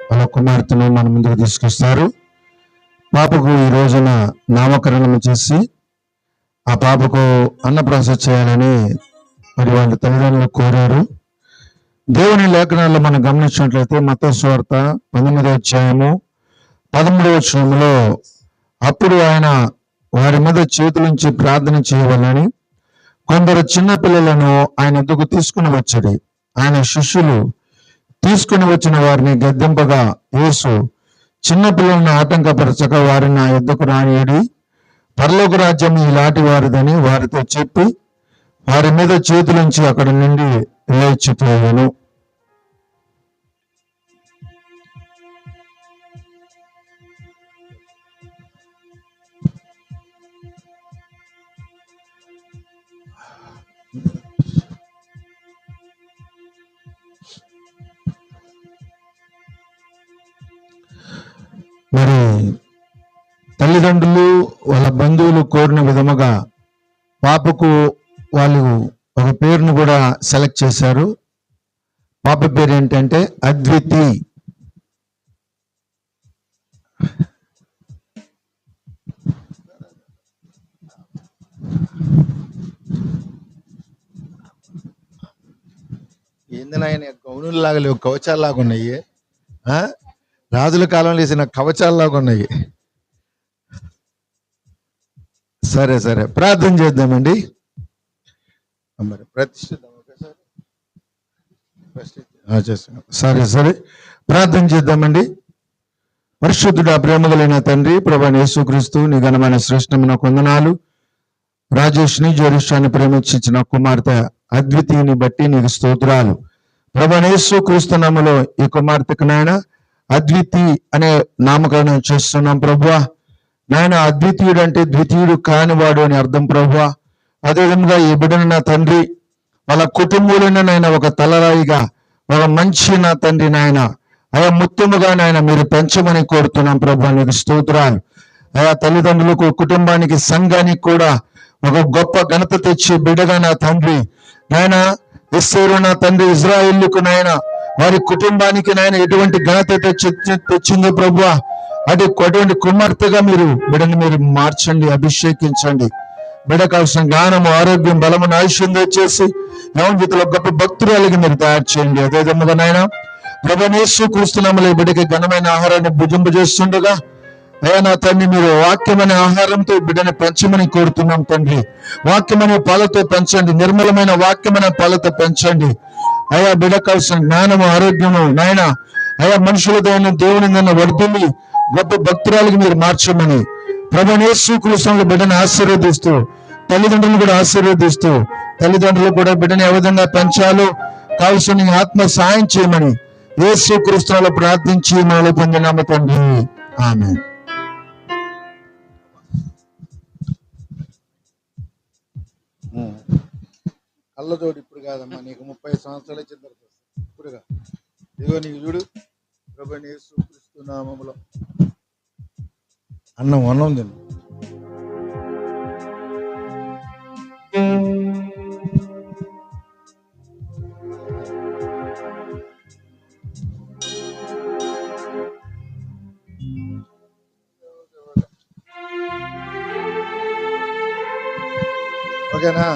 వాళ్ళ కుమార్తెను మన ముందుకు తీసుకొస్తారు. పాపకు ఈ రోజున నామకరణం చేసి ఆ పాపకు అన్నప్రాసన చేయాలని మరి వాళ్ళ తల్లిదండ్రులు కోరారు. దేవుని లేఖనాల్లో మనం గమనించినట్లయితే మత్తయి సువార్త 19వ అధ్యాయము 13వ వచనంలో అప్పుడు ఆయన వారి మీద చేతులుంచి ప్రార్థన చేయవాలని కొందరు చిన్న పిల్లలను ఆయన ఎద్దుకు తీసుకుని వచ్చాడు. ఆయన శిష్యులు తీసుకుని వచ్చిన వారిని గద్దింపగా యేసు చిన్న పిల్లలను ఆటంకపరచక వారిని నా ఎద్దుకు రానియడి, పరలోక రాజ్యం ఇలాంటి వారిదని వారితో చెప్పి వారి మీద చేతులుంచి అక్కడి నుండి లేచిపోయాను. మరి తల్లిదండ్రులు వాళ్ళ బంధువులు కోరిన విధముగా పాపకు వాళ్ళు ఒక పేరును కూడా సెలెక్ట్ చేశారు. పాప పేరు ఏంటంటే అద్వితి. ఏందనాయన గౌనుల్లాగా లేవు, కవచాల్లాగా ఉన్నాయి. రాజుల కాలంలో వేసిన కవచాల్లాగా ఉన్నాయి. సరే సరే ప్రార్థన చేద్దామండి. మరి సరే సరే ప్రార్థన చేద్దామండి. పరిశుద్ధుడా ప్రేమగలైన తండ్రి, ప్రభువైన యేసుక్రీస్తు నీ ఘనమైన శ్రేష్టమైన వందనాలు. రాజేష్ని జ్యోతిష్యాన్ని ప్రేమించిన కుమార్తె అద్వితీయుని బట్టి నీకు స్తోత్రాలు. ప్రభువైన యేసుక్రీస్తు నామములో ఈ కుమార్తెకు నాయన అద్వితి అనే నామకరణం చేస్తున్నాం ప్రభువా. నాయన అద్వితీయుడు అంటే ద్వితీయుడు కానివాడు అని అర్థం ప్రభువా. అదేవిధంగా ఈ బిడ్డను నా తండ్రి వాళ్ళ కుటుంబంలోనే నాయన ఒక తలరాయిగా, ఒక మంచి నా తండ్రి నాయన అయా ముత్యముగా నాయన మీరు పెంచమని కోరుతున్నాం ప్రభువా. నీకు స్తోత్రాలు. ఆయా తల్లిదండ్రులకు, కుటుంబానికి, సంఘానికి కూడా ఒక గొప్ప ఘనత తెచ్చి బిడ్డగా నా తండ్రి నాయన ఇస్రాయేలు నా తండ్రి ఇజ్రాయేలుకు నాయన వారి కుటుంబానికి నాయన ఎటువంటి ఘనత తెచ్చిందో ప్రభువా, అటువంటి కుమార్తెగా మీరు బిడ్డని మీరు మార్చండి, అభిషేకించండి. బిడ్డ కావాల్సిన జ్ఞానము, ఆరోగ్యం, బలమును, ఆయుష్యం తెచ్చేసి నవజీతలో గొప్ప భక్తురాలికి మీరు తయారు చేయండి. అదేవిధంగా నాయన ప్రభువైన యేసుక్రీస్తు నామములో ఈ బిడ్డకి ఘనమైన ఆహారాన్ని భుజింపజేస్తుండగా అయ్యా నా తండ్రి మీరు వాక్యమనే ఆహారంతో బిడ్డని పెంచమని కోరుతున్నాం తండ్రి. వాక్యమనే పాలతో పెంచండి, నిర్మలమైన వాక్యమనే పాలతో పెంచండి. అయా బిడ్డ కావాల్సిన జ్ఞానము, ఆరోగ్యము నాయన అయా మనుషులతో దేవుని నన్ను వర్ధిల్లి గొప్ప భక్తురాలికి మీరు మార్చమని ప్రభువైన యేసుక్రీస్తులో బిడ్డను ఆశీర్వదిస్తూ, తల్లిదండ్రులను కూడా ఆశీర్వదిస్తూ, తల్లిదండ్రులు కూడా బిడ్డని ఏ విధంగా పెంచాలో కావలసిన ఆత్మ సాయం చేయమని యేసుక్రీస్తులో ప్రార్థించి మనలో పొందినాము తండ్రి. ఆమేన్. కళ్ళజోడు ఇప్పుడు కాదమ్మా, నీకు 30 సంవత్సరాలు ఇచ్చిన తర్వాత ఇప్పుడుగా ఇదిగో నీకు చూడు. ప్రభువైన యేసుక్రీస్తు నామములో అన్నం తిను. ఓకేనా?